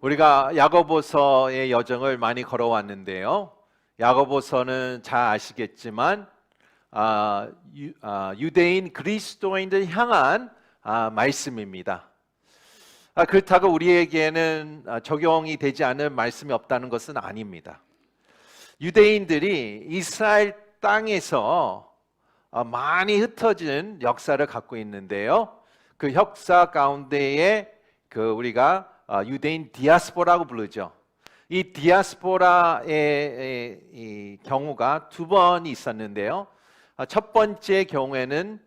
우리가 야고보서의 여정을 많이 걸어왔는데요. 야고보서는 잘 아시겠지만 유대인 그리스도인들 향한 말씀입니다. 그렇다고 우리에게는 적용이 되지 않을 말씀이 없다는 것은 아닙니다. 유대인들이 이스라엘 땅에서 많이 흩어진 역사를 갖고 있는데요. 그 역사 가운데에 우리가 유대인 디아스포라고 부르죠. 이 디아스포라의 이 경우가 두 번이 있었는데요. 첫 번째 경우에는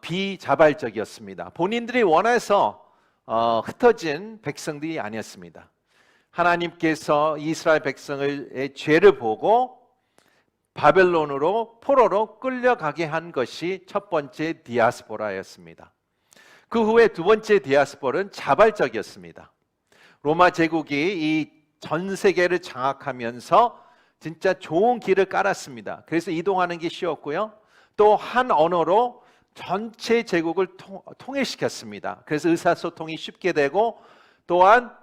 비자발적이었습니다. 본인들이 원해서 흩어진 백성들이 아니었습니다. 하나님께서 이스라엘 백성의 죄를 보고 바벨론으로 포로로 끌려가게 한 것이 첫 번째 디아스포라였습니다. 그 후에 두 번째 디아스포라는 자발적이었습니다. 로마 제국이 이 전 세계를 장악하면서 진짜 좋은 길을 깔았습니다. 그래서 이동하는 게 쉬웠고요. 또 한 언어로 전체 제국을 통일시켰습니다. 그래서 의사소통이 쉽게 되고, 또한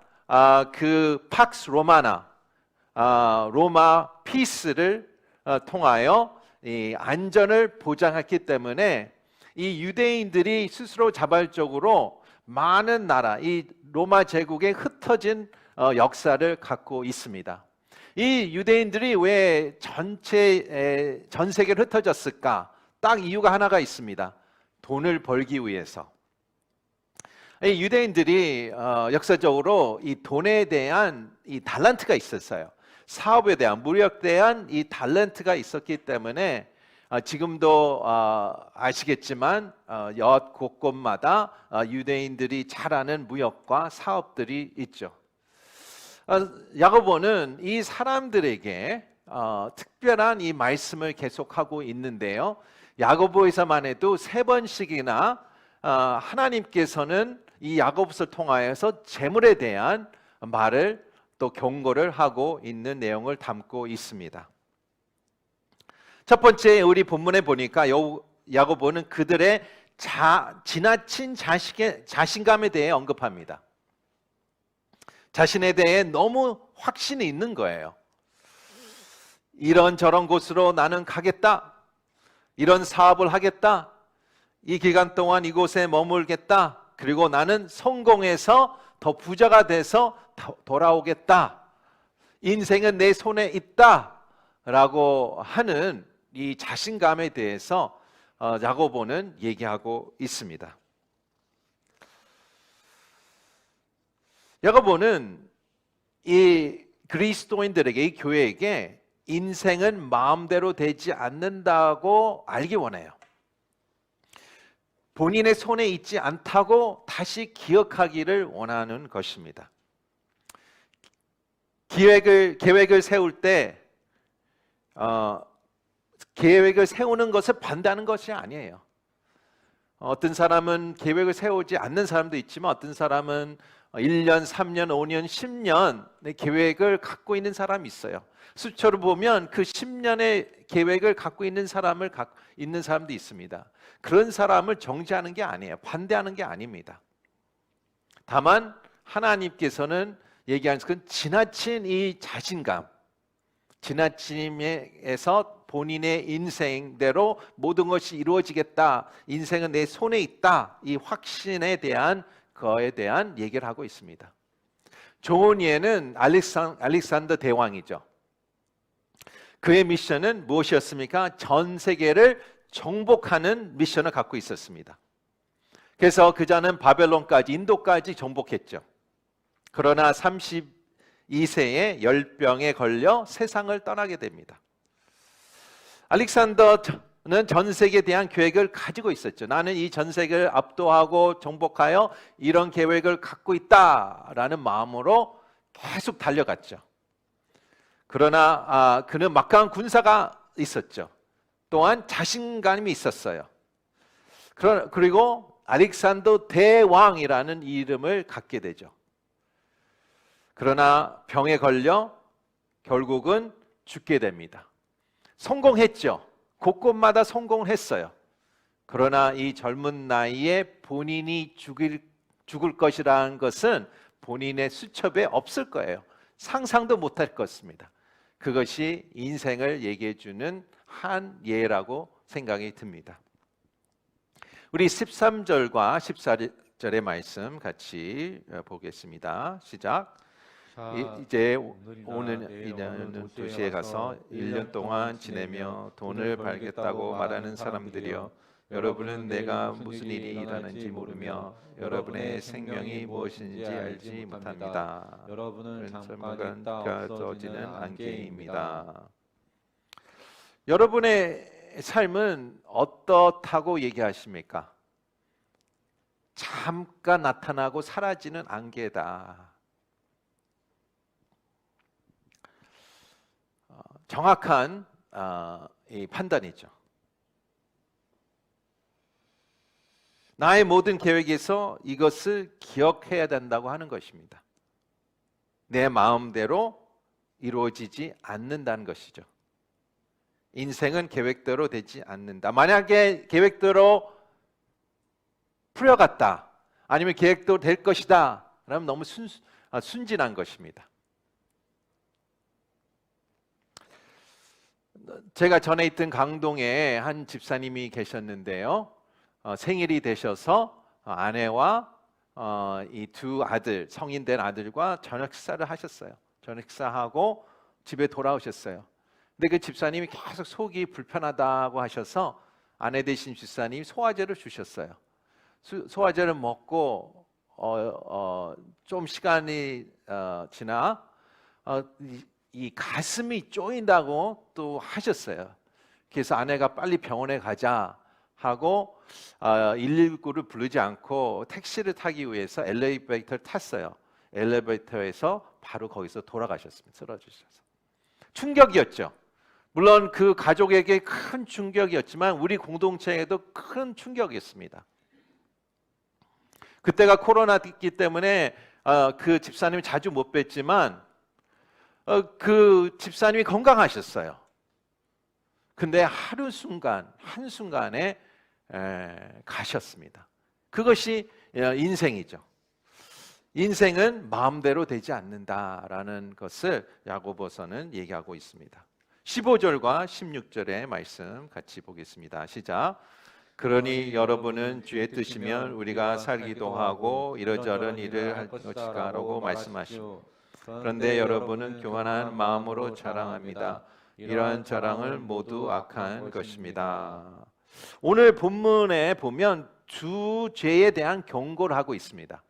그 팍스 로마나 로마 피스를 통하여 이 안전을 보장했기 때문에 이 유대인들이 스스로 자발적으로 많은 나라, 이 로마 제국에 흩어진 역사를 갖고 있습니다. 이 유대인들이 왜 전 세계로 흩어졌을까? 딱 이유가 하나가 있습니다. 돈을 벌기 위해서. 이 유대인들이 역사적으로 이 돈에 대한 이 달란트가 있었어요. 사업에 대한, 무역에 대한 이 달란트가 있었기 때문에 지금도 아시겠지만 곳곳마다 유대인들이 잘하는 무역과 사업들이 있죠. 야고보는 이 사람들에게 특별한 이 말씀을 계속하고 있는데요. 야고보에서만 해도 3번씩이나 하나님께서는 이 야고보서를 통하여서 재물에 대한 말을 또 경고를 하고 있는 내용을 담고 있습니다. 첫 번째 우리 본문에 보니까 야고보는 그들의 지나친 자신감에 대해 언급합니다. 자신에 대해 너무 확신이 있는 거예요. 이런저런 곳으로 나는 가겠다. 이런 사업을 하겠다. 이 기간 동안 이곳에 머물겠다. 그리고 나는 성공해서 더 부자가 돼서 돌아오겠다. 인생은 내 손에 있다. 라고 하는 이 자신감에 대해서 야고보는 얘기하고 있습니다. 야고보는 이 그리스도인들에게, 이 교회에게 인생은 마음대로 되지 않는다고 알기 원해요. 본인의 손에 있지 않다고 다시 기억하기를 원하는 것입니다. 계획을 세울 때 계획을 세우는 것을 반대하는 것이 아니에요. 어떤 사람은 계획을 세우지 않는 사람도 있지만 어떤 사람은 1년, 3년, 5년, 10년의 계획을 갖고 있는 사람이 있어요. 수초로 보면 그 10년의 계획을 갖고 있는 사람도 있습니다. 그런 사람을 정죄하는 게 아니에요. 반대하는 게 아닙니다. 다만 하나님께서는 얘기하는 것은 지나친 이 자신감, 지나침에서 본인의 인생대로 모든 것이 이루어지겠다, 인생은 내 손에 있다, 이 확신에 대한 거에 대한 얘기를 하고 있습니다. 좋은 예는 알렉산더 대왕이죠. 그의 미션은 무엇이었습니까? 전 세계를 정복하는 미션을 갖고 있었습니다. 그래서 그자는 바벨론까지, 인도까지 정복했죠. 그러나 32세에 열병에 걸려 세상을 떠나게 됩니다. 알렉산더는 전 세계에 대한 계획을 가지고 있었죠. 나는 이 전 세계를 압도하고 정복하여 이런 계획을 갖고 있다라는 마음으로 계속 달려갔죠. 그러나 그는 막강한 군사가 있었죠. 또한 자신감이 있었어요. 그리고 알렉산더 대왕이라는 이름을 갖게 되죠. 그러나 병에 걸려 결국은 죽게 됩니다. 성공했죠. 곳곳마다 성공을 했어요. 그러나 이 젊은 나이에 본인이 죽을 것이라는 것은 본인의 수첩에 없을 거예요. 상상도 못할 것입니다. 그것이 인생을 얘기해 주는 한 예라고 생각이 듭니다. 우리 13절과 14절의 말씀 같이 보겠습니다. 시작. 이제 오는 도시에 가서 1년 동안 지내며 돈을 벌겠다고 말하는 사람들이여, 여러분은 내가 무슨 일이 일어나는지 모르며 여러분의 생명이 무엇인지 알지 못합니다. 여러분은 잠깐 떠지는 안개입니다. 여러분의 삶은 어떻다고 얘기하십니까? 잠깐 나타나고 사라지는 안개다. 정확한 이 판단이죠. 나의 모든 계획에서 이것을 기억해야 된다고 하는 것입니다. 내 마음대로 이루어지지 않는다는 것이죠. 인생은 계획대로 되지 않는다. 만약에 계획대로 풀려갔다, 아니면 계획대로 될 것이다, 그러면 너무 순진한 것입니다. 제가 전에 있던 강동에 한 집사님이 계셨는데요. 생일이 되셔서 아내와 이 두 아들, 성인 된 아들과 저녁 식사를 하셨어요. 저녁 식사하고 집에 돌아오셨어요. 근데 그 집사님이 계속 속이 불편하다고 하셔서 아내 되신 집사님이 소화제를 주셨어요. 소화제를 먹고 좀 시간이 지나 이 가슴이 쪼인다고 또 하셨어요. 그래서 아내가 빨리 병원에 가자 하고 119를 부르지 않고 택시를 타기 위해서 엘리베이터를 탔어요. 엘리베이터에서 바로 거기서 돌아가셨습니다. 쓰러지셔서. 충격이었죠. 물론 그 가족에게 큰 충격이었지만 우리 공동체에도 큰 충격이었습니다. 그때가 코로나였기 때문에 그 집사님을 자주 못 뵀지만 그 집사님이 건강하셨어요. 근데 한순간에 가셨습니다. 그것이 인생이죠. 인생은 마음대로 되지 않는다라는 것을 야고보서는 얘기하고 있습니다. 15절과 16절의 말씀 같이 보겠습니다. 시작. 그러니 여러분은 주의 뜻이면 우리가 살기도 하고 이러저런 일을 할 것이다라고 말씀하시오. 그런데 여러분은 교만한 마음으로 자랑합니다. 이러한 자랑을 모두 악한 것입니다. 오늘 본문에 보면 두 죄에 대한 경고를 하고 있습니다.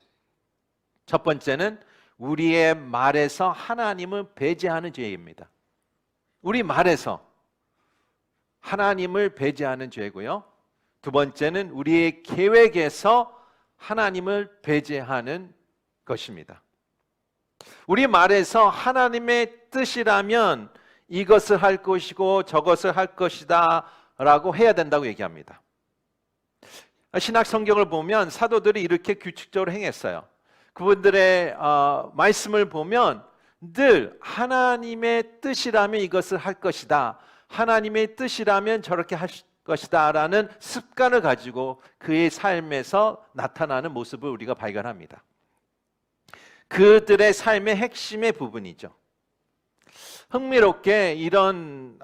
첫 번째는 우리의 말에서 하나님을 배제하는 죄입니다. 우리 말에서 하나님을 배제하는 죄고요. 두 번째는 우리의 계획에서 하나님을 배제하는 것입니다. 우리 말에서 하나님의 뜻이라면 이것을 할 것이고 저것을 할 것이다 라고 해야 된다고 얘기합니다. 신약 성경을 보면 사도들이 이렇게 규칙적으로 행했어요. 그분들의 말씀을 보면 늘 하나님의 뜻이라면 이것을 할 것이다, 하나님의 뜻이라면 저렇게 할 것이다 라는 습관을 가지고 그의 삶에서 나타나는 모습을 우리가 발견합니다. 그들의 삶의 핵심의 부분이죠. 흥미롭게 이런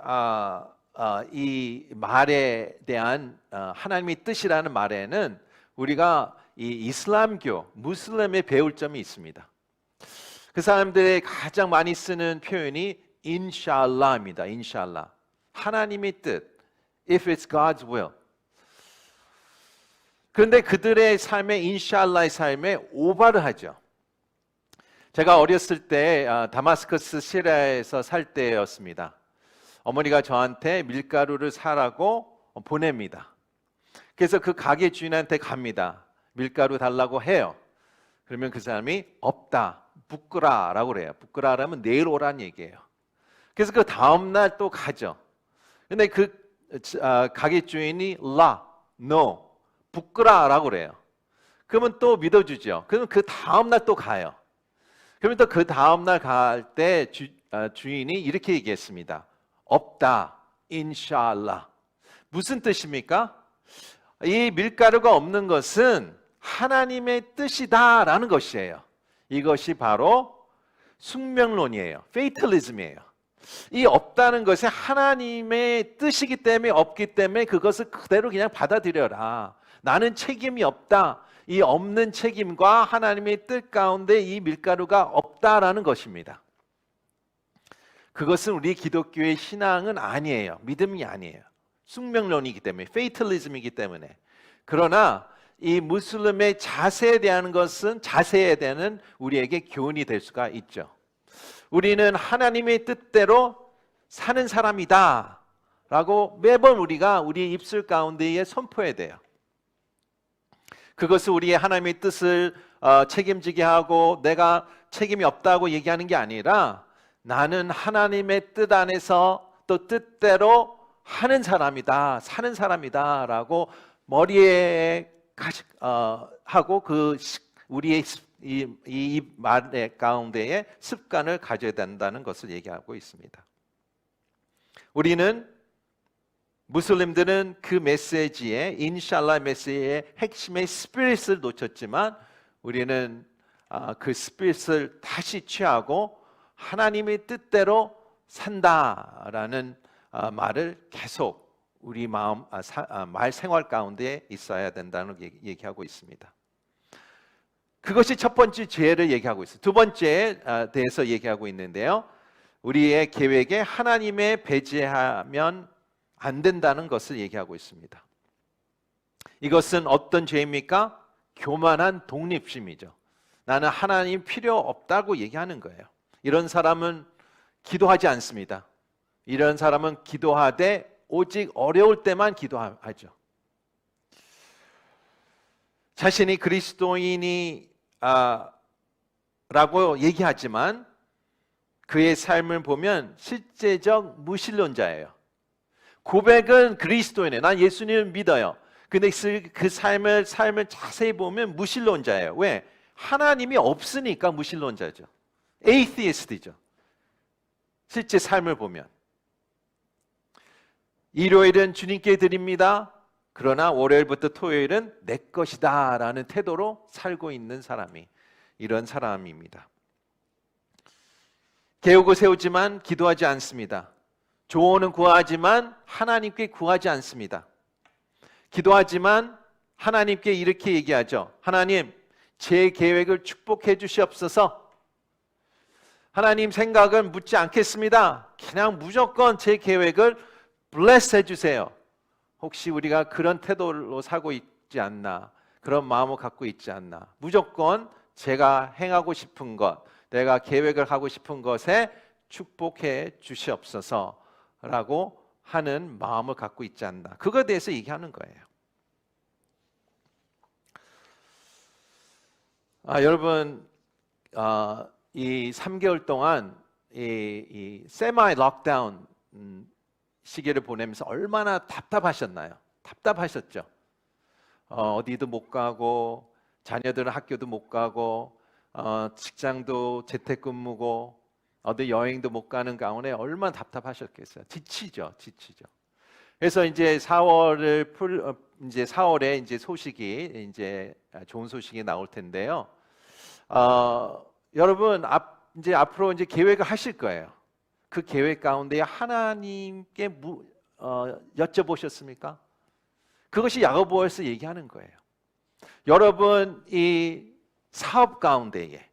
이 말에 대한 하나님의 뜻이라는 말에는 우리가 이 이슬람교, 무슬림에 배울 점이 있습니다. 그 사람들이 가장 많이 쓰는 표현이 인샬라입니다. 인샬라. 하나님의 뜻. If it's God's will. 그런데 그들의 삶에 인샬라의 삶에 오바를 하죠. 제가 어렸을 때 다마스커스 시리아에서 살 때였습니다. 어머니가 저한테 밀가루를 사라고 보냅니다. 그래서 그 가게 주인한테 갑니다. 밀가루 달라고 해요. 그러면 그 사람이 없다, 부끄라라고 그래요. 부끄라라면 내일 오란 얘기예요. 그래서 그 다음 날 또 가죠. 근데 그 가게 주인이 no, 부끄라라고 그래요. 그러면 또 믿어주죠. 그러면 그 다음 날 또 가요. 그러면 또 그 다음 날 갈 때 주인이 이렇게 얘기했습니다. 없다, 인샬라. 무슨 뜻입니까? 이 밀가루가 없는 것은 하나님의 뜻이다라는 것이에요. 이것이 바로 숙명론이에요. 페이틀리즘이에요. 이 없다는 것이 하나님의 뜻이기 때문에 없기 때문에 그것을 그대로 그냥 받아들여라. 나는 책임이 없다. 이 없는 책임과 하나님의 뜻 가운데 이 밀가루가 없다라는 것입니다. 그것은 우리 기독교의 신앙은 아니에요. 믿음이 아니에요. 숙명론이기 때문에, 페이틀리즘이기 때문에. 그러나 이 무슬림의 자세에 대한 것은 자세에 대한 우리에게 교훈이 될 수가 있죠. 우리는 하나님의 뜻대로 사는 사람이다 라고 매번 우리가 우리 입술 가운데에 선포해야 돼요. 그것을 우리의 하나님의 뜻을 책임지게 하고 내가 책임이 없다고 얘기하는 게 아니라 나는 하나님의 뜻 안에서 또 뜻대로 하는 사람이다, 사는 사람이다 라고 머리에 하고 그 우리의 이 말 가운데에 습관을 가져야 된다는 것을 얘기하고 있습니다. 우리는 무슬림들은 그 메시지에 인샬라 메시지의 핵심의 스피릿을 놓쳤지만 우리는 그 스피릿을 다시 취하고 하나님의 뜻대로 산다라는 말을 계속 우리 말 생활 가운데 있어야 된다는 얘기하고 있습니다. 그것이 첫 번째 죄를 얘기하고 있어요. 두 번째에 대해서 얘기하고 있는데요. 우리의 계획에 하나님의 배제하면 안 된다는 것을 얘기하고 있습니다. 이것은 어떤 죄입니까? 교만한 독립심이죠. 나는 하나님 필요 없다고 얘기하는 거예요. 이런 사람은 기도하지 않습니다. 이런 사람은 기도하되 오직 어려울 때만 기도하죠. 자신이 그리스도인이 라고 얘기하지만 그의 삶을 보면 실제적 무신론자예요. 고백은 그리스도인이에요. 난 예수님을 믿어요. 근데 그 삶을 자세히 보면 무신론자예요. 왜? 하나님이 없으니까 무신론자죠. 에이티스트죠. 실제 삶을 보면 일요일은 주님께 드립니다. 그러나 월요일부터 토요일은 내 것이다 라는 태도로 살고 있는 사람이 이런 사람입니다. 계획을 세우지만 기도하지 않습니다. 조언은 구하지만 하나님께 구하지 않습니다. 기도하지만 하나님께 이렇게 얘기하죠. 하나님, 제 계획을 축복해 주시옵소서. 하나님 생각을 묻지 않겠습니다. 그냥 무조건 제 계획을 bless 해주세요. 혹시 우리가 그런 태도로 살고 있지 않나, 그런 마음을 갖고 있지 않나. 무조건 제가 행하고 싶은 것, 내가 계획을 하고 싶은 것에 축복해 주시옵소서 라고 하는 마음을 갖고 있지 않나. 그거에 대해서 얘기하는 거예요. 여러분, 이 3개월 동안 이 세마이 록다운 시기를 보내면서 얼마나 답답하셨나요? 답답하셨죠? 어디도 못 가고 자녀들은 학교도 못 가고 직장도 재택근무고 어디 여행도 못 가는 가운데 얼마나 답답하셨겠어요? 지치죠. 그래서 이제 4월에 이제 소식이 이제 좋은 소식이 나올 텐데요. 여러분 이제 앞으로 이제 계획을 하실 거예요. 그 계획 가운데 하나님께 여쭤보셨습니까? 그것이 야고보에서 얘기하는 거예요. 여러분 이 사업 가운데에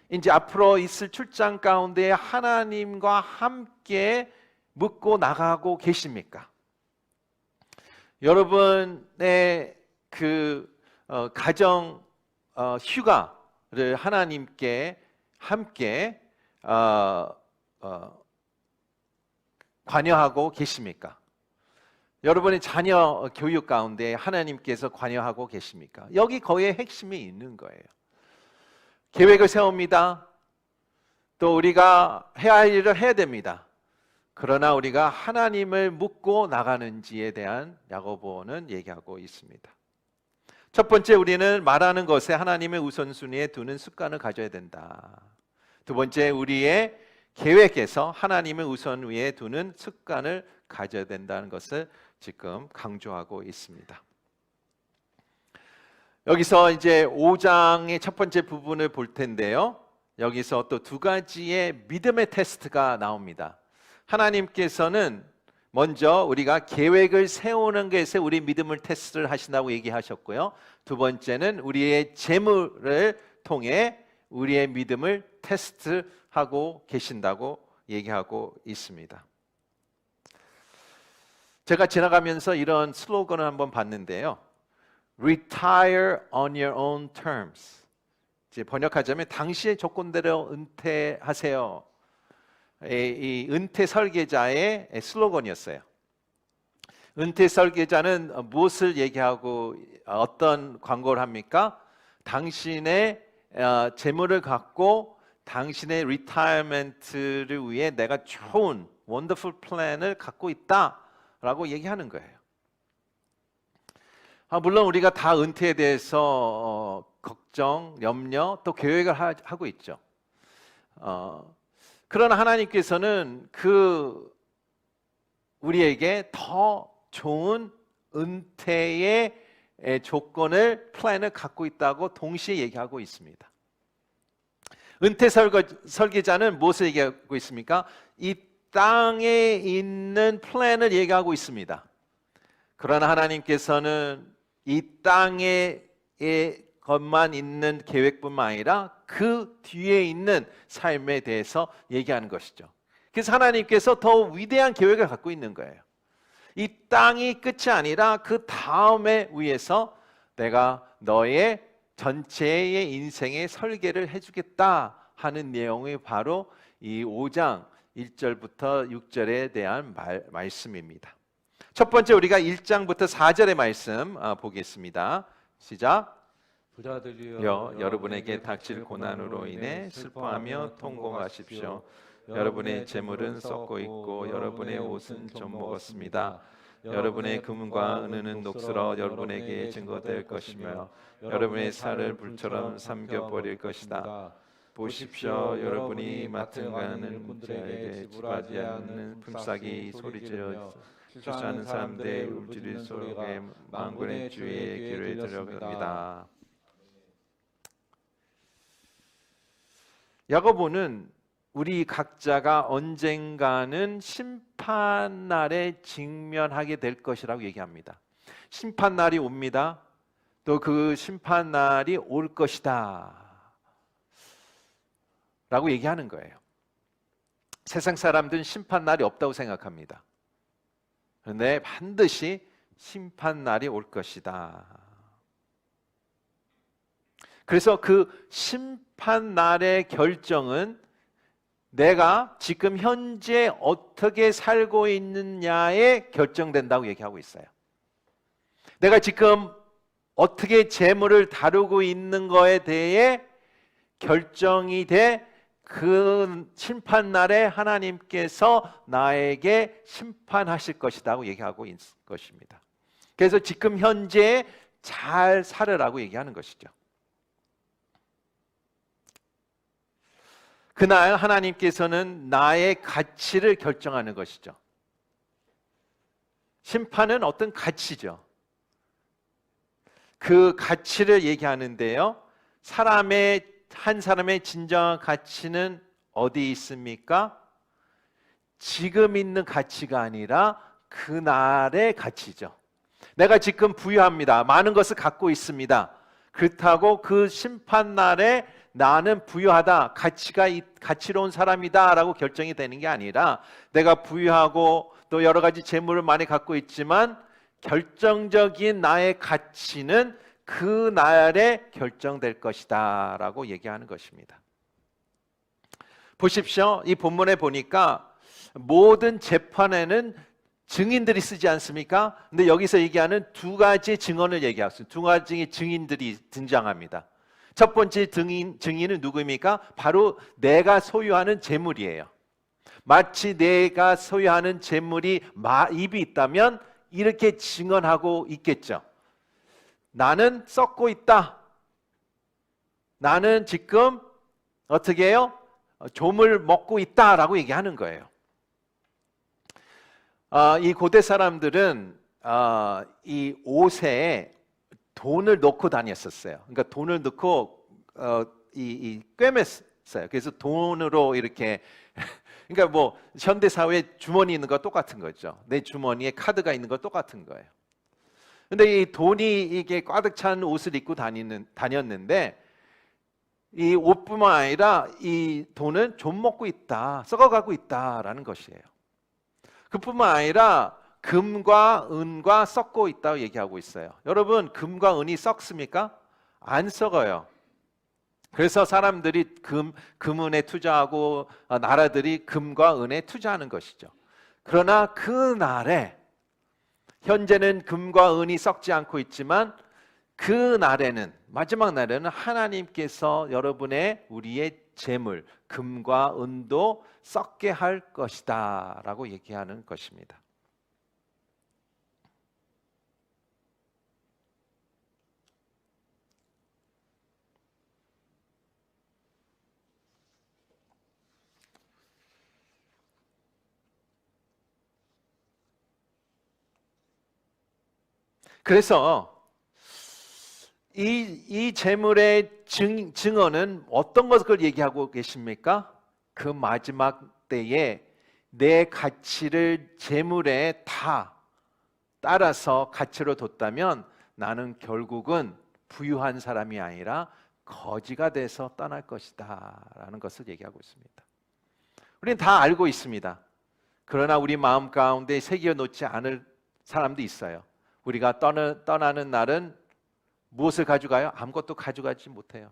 이제 앞으로 있을 출장 가운데 하나님과 함께 묻고 나가고 계십니까? 여러분의 그 가정 휴가를 하나님께 함께 관여하고 계십니까? 여러분의 자녀 교육 가운데 하나님께서 관여하고 계십니까? 여기 거기에 핵심이 있는 거예요. 계획을 세웁니다. 또 우리가 해야 할 일을 해야 됩니다. 그러나 우리가 하나님을 묻고 나가는지에 대한 야고보는 얘기하고 있습니다. 첫 번째, 우리는 말하는 것에 하나님의 우선순위에 두는 습관을 가져야 된다. 두 번째, 우리의 계획에서 하나님의 우선위에 두는 습관을 가져야 된다는 것을 지금 강조하고 있습니다. 여기서 이제 5장의 첫 번째 부분을 볼 텐데요. 여기서 또 두 가지의 믿음의 테스트가 나옵니다. 하나님께서는 먼저 우리가 계획을 세우는 것에 우리 믿음을 테스트를 하신다고 얘기하셨고요. 두 번째는 우리의 재물을 통해 우리의 믿음을 테스트하고 계신다고 얘기하고 있습니다. 제가 지나가면서 이런 슬로건을 한번 봤는데요. Retire on your own terms. 이제 번역하자면 당시의 조건대로 은퇴하세요. 이 은퇴 설계자의 슬로건이었어요. 은퇴 설계자는 무엇을 얘기하고 어떤 광고를 합니까? 당신의 재물을 갖고 당신의 리타이어먼트를 위해 내가 좋은 원더풀 플랜을 갖고 있다라고 얘기하는 거예요. 물론 우리가 다 은퇴에 대해서 걱정, 염려, 또 계획을 하고 있죠. 그러나 하나님께서는 우리에게 더 좋은 은퇴의 조건을, 플랜을 갖고 있다고 동시에 얘기하고 있습니다. 은퇴 설계자는 무엇을 얘기하고 있습니까? 이 땅에 있는 플랜을 얘기하고 있습니다. 그러나 하나님께서는 이 땅에 것만 있는 계획뿐만 아니라 그 뒤에 있는 삶에 대해서 얘기하는 것이죠. 그래서 하나님께서 더 위대한 계획을 갖고 있는 거예요. 이 땅이 끝이 아니라 그 다음에 위해서 내가 너의 전체의 인생의 설계를 해주겠다 하는 내용이 바로 이 5장 1절부터 6절에 대한 말씀입니다. 첫 번째 우리가 1장부터 4절의 말씀 보겠습니다. 시작. 부자들이여 여러분에게 닥칠 고난으로 인해 슬퍼하며 통곡하십시오. 여러분의 재물은 썩고 있고 여러분의 옷은 좀 먹었습니다. 여러분의 금과 은은 녹슬어 여러분에게 증거될 것이며 여러분의 살을 불처럼 삼켜버릴 것이다. 보십시오. 여러분이 맡은 가는 문자에게 지루하지 않는 품삯이 소리지르 실수하는 사람들의 울짖을 속에 만군의 주의 길을 들어갑니다. 야고보는 우리 각자가 언젠가는 심판날에 직면하게 될 것이라고 얘기합니다. 심판날이 옵니다. 또 그 심판날이 올 것이다 라고 얘기하는 거예요. 세상 사람들은 심판날이 없다고 생각합니다. 그런데 반드시 심판날이 올 것이다. 그래서 그 심판날의 결정은 내가 지금 현재 어떻게 살고 있느냐에 결정된다고 얘기하고 있어요. 내가 지금 어떻게 재물을 다루고 있는 거에 대해 결정이 돼 그 심판날에 하나님께서 나에게 심판하실 것이라고 얘기하고 있는 것입니다. 그래서 지금 현재 잘 살으라고 얘기하는 것이죠. 그날 하나님께서는 나의 가치를 결정하는 것이죠. 심판은 어떤 가치죠. 그 가치를 얘기하는데요. 한 사람의 진정한 가치는 어디 있습니까? 지금 있는 가치가 아니라 그날의 가치죠. 내가 지금 부유합니다. 많은 것을 갖고 있습니다. 그렇다고 그 심판날에 나는 부유하다, 가치로운 사람이다 라고 결정이 되는 게 아니라 내가 부유하고 또 여러 가지 재물을 많이 갖고 있지만 결정적인 나의 가치는 그 날에 결정될 것이다 라고 얘기하는 것입니다. 보십시오. 이 본문에 보니까 모든 재판에는 증인들이 쓰지 않습니까? 근데 여기서 얘기하는 두 가지 증언을 얘기하고 있습니다. 두 가지 증인들이 등장합니다. 첫 번째 증인은 누구입니까? 바로 내가 소유하는 재물이에요. 마치 내가 소유하는 재물이 입이 있다면 이렇게 증언하고 있겠죠. 나는 썩고 있다. 나는 지금 어떻게 해요? 좀을 먹고 있다라고 얘기하는 거예요. 이 고대 사람들은 이 옷에 돈을 넣고 다녔었어요. 그러니까 돈을 넣고 이 꿰맸 있어요. 그래서 돈으로 이렇게 그러니까 뭐 현대 사회에 주머니 있는 거 똑같은 거죠. 내 주머니에 카드가 있는 거 똑같은 거예요. 근데 이 돈이 이게 가득 찬 옷을 입고 다녔는데 이 옷뿐만 아니라 이 돈은 좀 먹고 있다, 썩어가고 있다라는 것이에요. 그뿐만 아니라 금과 은과 썩고 있다고 얘기하고 있어요. 여러분, 금과 은이 썩습니까? 안 썩어요. 그래서 사람들이 금은에 투자하고 나라들이 금과 은에 투자하는 것이죠. 그러나 그 날에 현재는 금과 은이 썩지 않고 있지만 그 날에는 마지막 날에는 하나님께서 여러분의 우리의 재물 금과 은도 썩게 할 것이다 라고 얘기하는 것입니다. 그래서 이 재물의 증언은 어떤 것을 얘기하고 계십니까? 그 마지막 때에 내 가치를 재물에 다 따라서 가치로 뒀다면 나는 결국은 부유한 사람이 아니라 거지가 돼서 떠날 것이다 라는 것을 얘기하고 있습니다. 우리는 다 알고 있습니다. 그러나 우리 마음 가운데 새겨놓지 않을 사람도 있어요. 우리가 떠나는 날은 무엇을 가져가요? 아무것도 가져가지 못해요.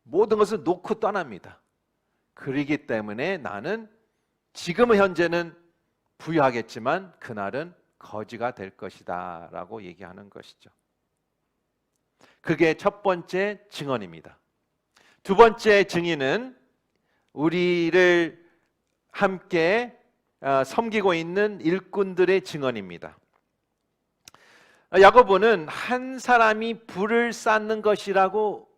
모든 것을 놓고 떠납니다. 그러기 때문에 나는 지금 현재는 부유하겠지만 그날은 거지가 될 것이다 라고 얘기하는 것이죠. 그게 첫 번째 증언입니다. 두 번째 증인은 우리를 함께 섬기고 있는 일꾼들의 증언입니다. 야고보는 한 사람이 불을 쌓는 것이라고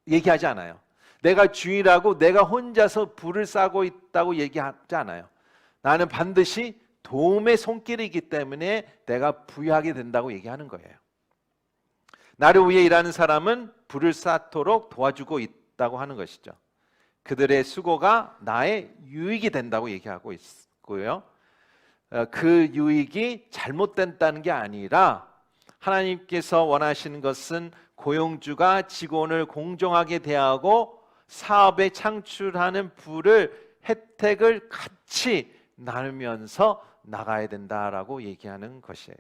얘기하지 않아요. 내가 주인이라고 내가 혼자서 불을 쌓고 있다고 얘기하지 않아요. 나는 반드시 도움의 손길이기 때문에 내가 부유하게 된다고 얘기하는 거예요. 나를 위해 일하는 사람은 불을 쌓도록 도와주고 있다고 하는 것이죠. 그들의 수고가 나의 유익이 된다고 얘기하고 있고요. 그 유익이 잘못된다는 게 아니라 하나님께서 원하시는 것은 고용주가 직원을 공정하게 대하고 사업에 창출하는 부를 혜택을 같이 나누면서 나가야 된다라고 얘기하는 것이에요.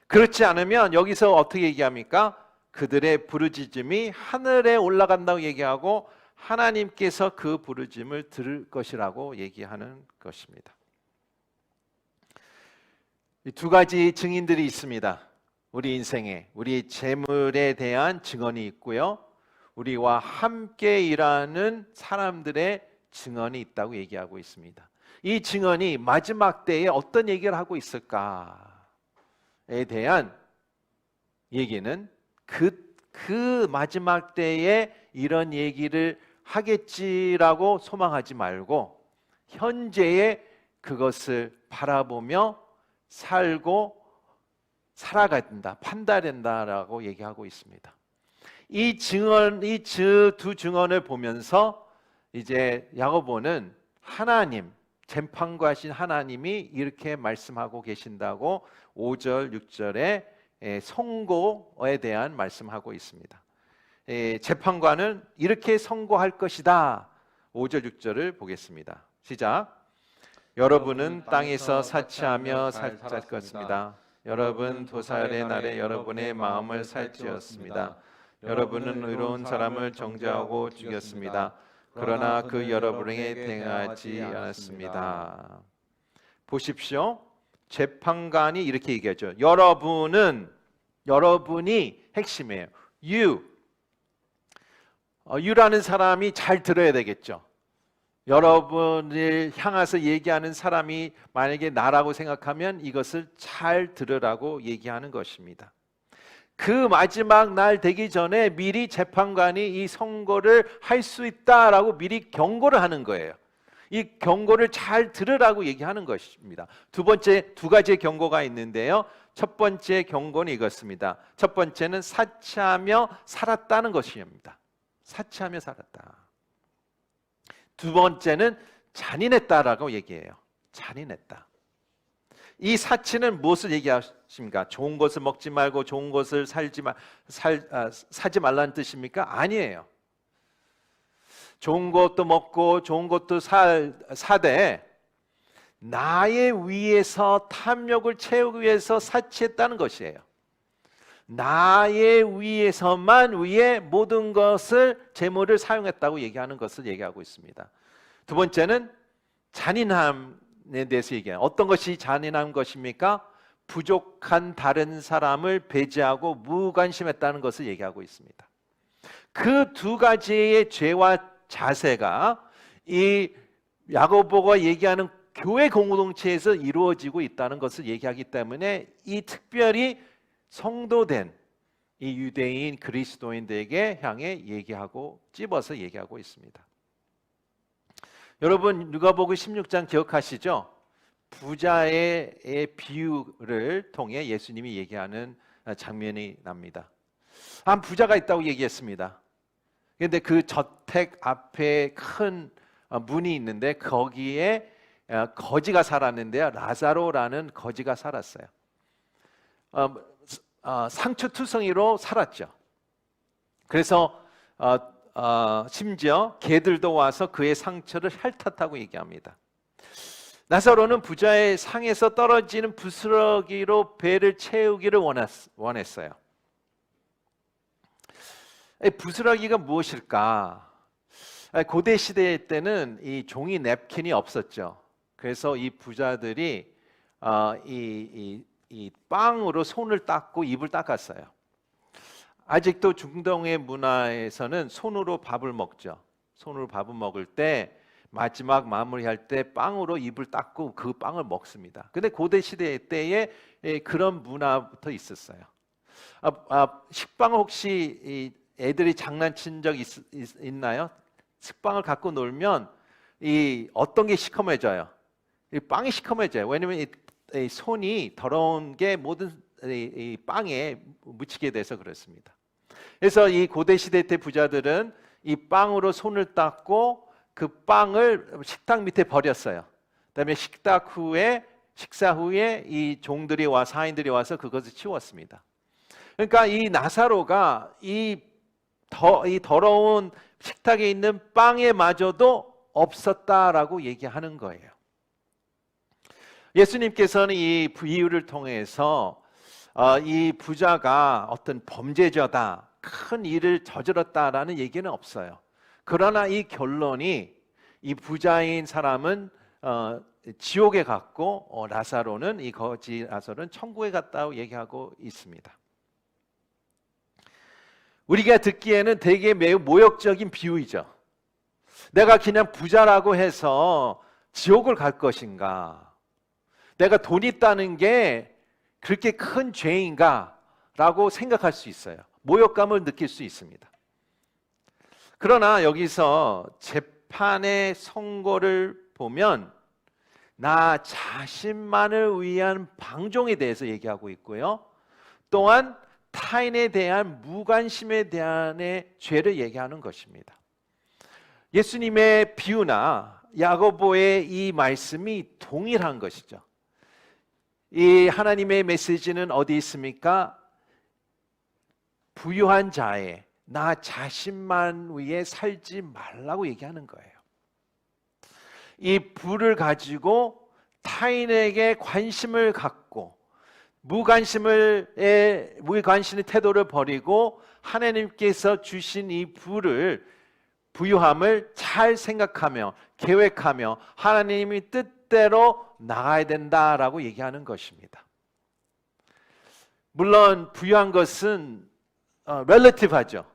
그렇지 않으면 여기서 어떻게 얘기합니까? 그들의 부르짖음이 하늘에 올라간다고 얘기하고 하나님께서 그 부르짖음을 들을 것이라고 얘기하는 것입니다. 이 두 가지 증인들이 있습니다. 우리 인생에 우리 재물에 대한 증언이 있고요. 우리와 함께 일하는 사람들의 증언이 있다고 얘기하고 있습니다. 이 증언이 마지막 때에 어떤 얘기를 하고 있을까에 대한 얘기는 그 마지막 때에 이런 얘기를 하겠지라고 소망하지 말고 현재의 그것을 바라보며 살고 살아가야 된다, 판단된다라고 얘기하고 있습니다. 이 두 증언을 보면서 이제 야고보는 하나님, 재판관이신 하나님이 이렇게 말씀하고 계신다고 5절, 6절에 선고에 대한 말씀하고 있습니다. 재판관은 이렇게 선고할 것이다. 5절, 6절을 보겠습니다. 시작. 여러분은 땅에서 사치하며 살쪘습니다. 여러분 도살의 날에 여러분의 마음을 살찌었습니다. 여러분은 의로운 사람을 정죄하고 죽였습니다. 그러나 그 여러분에게 대응하지 않았습니다. 보십시오. 재판관이 이렇게 얘기하죠. 여러분이 핵심이에요. you라는 사람이 잘 들어야 되겠죠. 여러분을 향해서 얘기하는 사람이 만약에 나라고 생각하면 이것을 잘 들으라고 얘기하는 것입니다. 그 마지막 날 되기 전에 미리 재판관이 이 선고를 할 수 있다라고 미리 경고를 하는 거예요. 이 경고를 잘 들으라고 얘기하는 것입니다. 두 가지의 경고가 있는데요. 첫 번째 경고는 이것입니다. 첫 번째는 사치하며 살았다는 것입니다. 사치하며 살았다. 두 번째는 잔인했다라고 얘기해요. 잔인했다. 이 사치는 무엇을 얘기하십니까? 좋은 것을 먹지 말고 좋은 것을 사지 말라는 뜻입니까? 아니에요. 좋은 것도 먹고 좋은 것도 사되 나의 위에서 탐욕을 채우기 위해서 사치했다는 것이에요. 나의 위에서만 위에 모든 것을 재물을 사용했다고 얘기하는 것을 얘기하고 있습니다. 두 번째는 잔인함에 대해서 얘기해요. 어떤 것이 잔인한 것입니까? 부족한 다른 사람을 배제하고 무관심했다는 것을 얘기하고 있습니다. 그 두 가지의 죄와 자세가 이 야고보가 얘기하는 교회 공동체에서 이루어지고 있다는 것을 얘기하기 때문에 이 특별히 성도된 이 유대인 그리스도인들에게 향해 얘기하고 찝어서 얘기하고 있습니다. 여러분 누가복음 16장 기억하시죠? 부자의 비유를 통해 예수님이 얘기하는 장면이 납니다. 한 부자가 있다고 얘기했습니다. 그런데 그 저택 앞에 큰 문이 있는데 거기에 거지가 살았는데요. 라자로라는 거지가 살았어요. 상처투성이로 살았죠. 그래서 심지어 개들도 와서 그의 상처를 핥았다고 얘기합니다. 라자로는 부자의 상에서 떨어지는 부스러기로 배를 채우기를 원했어요. 부스러기가 무엇일까? 고대 시대 때는 이 종이 냅킨이 없었죠. 그래서 이 부자들이 이 빵으로 손을 닦고 입을 닦았어요. 아직도 중동의 문화에서는 손으로 밥을 먹죠. 손으로 밥을 먹을 때 마지막 마무리할 때 빵으로 입을 닦고 그 빵을 먹습니다. 근데 고대 시대 때에 그런 문화부터 있었어요. 식빵 혹시 애들이 장난친 적 있나요? 식빵을 갖고 놀면 이 어떤 게 시커매져요? 이 빵이 시커매져요. 왜냐면 이 손이 더러운 게 모든 이 빵에 묻히게 돼서 그렇습니다. 그래서 이 고대 시대 때 부자들은 이 빵으로 손을 닦고 그 빵을 식탁 밑에 버렸어요. 그다음에 식사 후에 이 종들이 사인들이 와서 그것을 치웠습니다. 그러니까 이 나사로가 이 더러운 식탁에 있는 빵에마저도 없었다라고 얘기하는 거예요. 예수님께서는 이 비유를 통해서 이 부자가 어떤 범죄자다, 큰 일을 저질렀다라는 얘기는 없어요. 그러나 이 결론이 이 부자인 사람은 지옥에 갔고 라사로는 이 거지 라사로는 천국에 갔다고 얘기하고 있습니다. 우리가 듣기에는 되게 매우 모욕적인 비유이죠. 내가 그냥 부자라고 해서 지옥을 갈 것인가? 내가 돈 있다는 게 그렇게 큰 죄인가? 라고 생각할 수 있어요. 모욕감을 느낄 수 있습니다. 그러나 여기서 재판의 선고를 보면 나 자신만을 위한 방종에 대해서 얘기하고 있고요. 또한 타인에 대한 무관심에 대한의 죄를 얘기하는 것입니다. 예수님의 비유나 야고보의 이 말씀이 동일한 것이죠. 이 하나님의 메시지는 어디 있습니까? 부유한 자의 나 자신만 위해 살지 말라고 얘기하는 거예요. 이 부를 가지고 타인에게 관심을 갖고 무관심의 태도를 버리고 하나님께서 주신 이 부유함을 잘 생각하며 계획하며 하나님이 뜻대로 나가야 된다라고 얘기하는 것입니다. 물론 부유한 것은 relative하죠.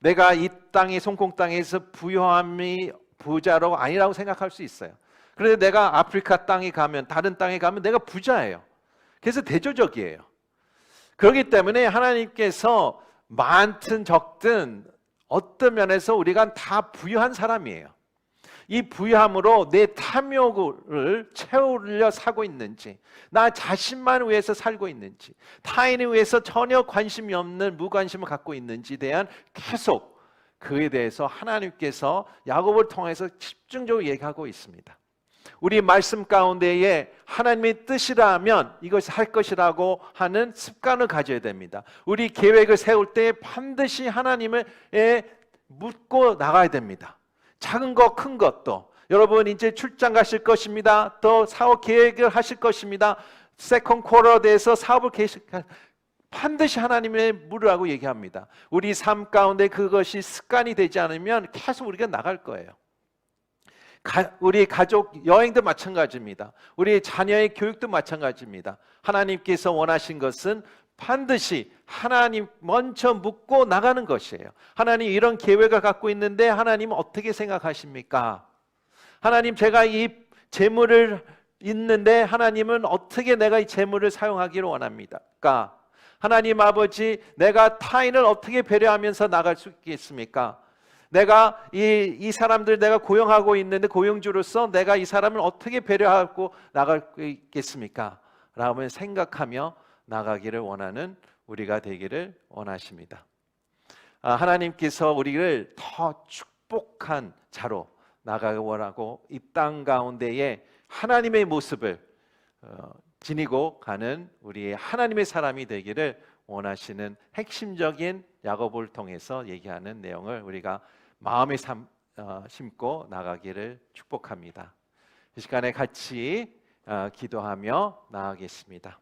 내가 이 땅의 송콩 땅에서 부유함이 부자로 아니라고 생각할 수 있어요. 그런데 내가 아프리카 땅에 가면 다른 땅에 가면 내가 부자예요. 그래서 대조적이에요. 그렇기 때문에 하나님께서 많든 적든 어떤 면에서 우리가 다 부유한 사람이에요. 이 부유함으로 내 탐욕을 채우려 사고 있는지, 나 자신만 위해서 살고 있는지, 타인에 위해서 전혀 관심이 없는 무관심을 갖고 있는지에 대한 계속 그에 대해서 하나님께서 야곱을 통해서 집중적으로 얘기하고 있습니다. 우리 말씀 가운데에 하나님의 뜻이라면 이것을 할 것이라고 하는 습관을 가져야 됩니다. 우리 계획을 세울 때 반드시 하나님을 묻고 나가야 됩니다. 작은 것, 큰 것도. 여러분 이제 출장 가실 것입니다. 또 사업 계획을 하실 것입니다. 세컨 쿼터에 대해서 사업을 반드시 하나님의 물으라고 얘기합니다. 우리 삶 가운데 그것이 습관이 되지 않으면 계속 우리가 나갈 거예요. 우리 가족 여행도 마찬가지입니다. 우리 자녀의 교육도 마찬가지입니다. 하나님께서 원하신 것은 반드시 하나님 먼저 묻고 나가는 것이에요. 하나님 이런 계획을 갖고 있는데 하나님 어떻게 생각하십니까? 하나님 제가 이 재물을 있는데 하나님은 어떻게 내가 이 재물을 사용하기를 원합니까? 하나님 아버지 내가 타인을 어떻게 배려하면서 나갈 수 있겠습니까? 내가 이 사람들 내가 고용하고 있는데 고용주로서 내가 이 사람을 어떻게 배려하고 나갈 수 있겠습니까? 라고 생각하며 나가기를 원하는 우리가 되기를 원하십니다. 하나님께서 우리를 더 축복한 자로 나가기 원하고 이 땅 가운데에 하나님의 모습을 지니고 가는 우리의 하나님의 사람이 되기를 원하시는 핵심적인 야고보를 통해서 얘기하는 내용을 우리가 마음에 심고 나가기를 축복합니다. 이 시간에 같이 기도하며 나아가겠습니다.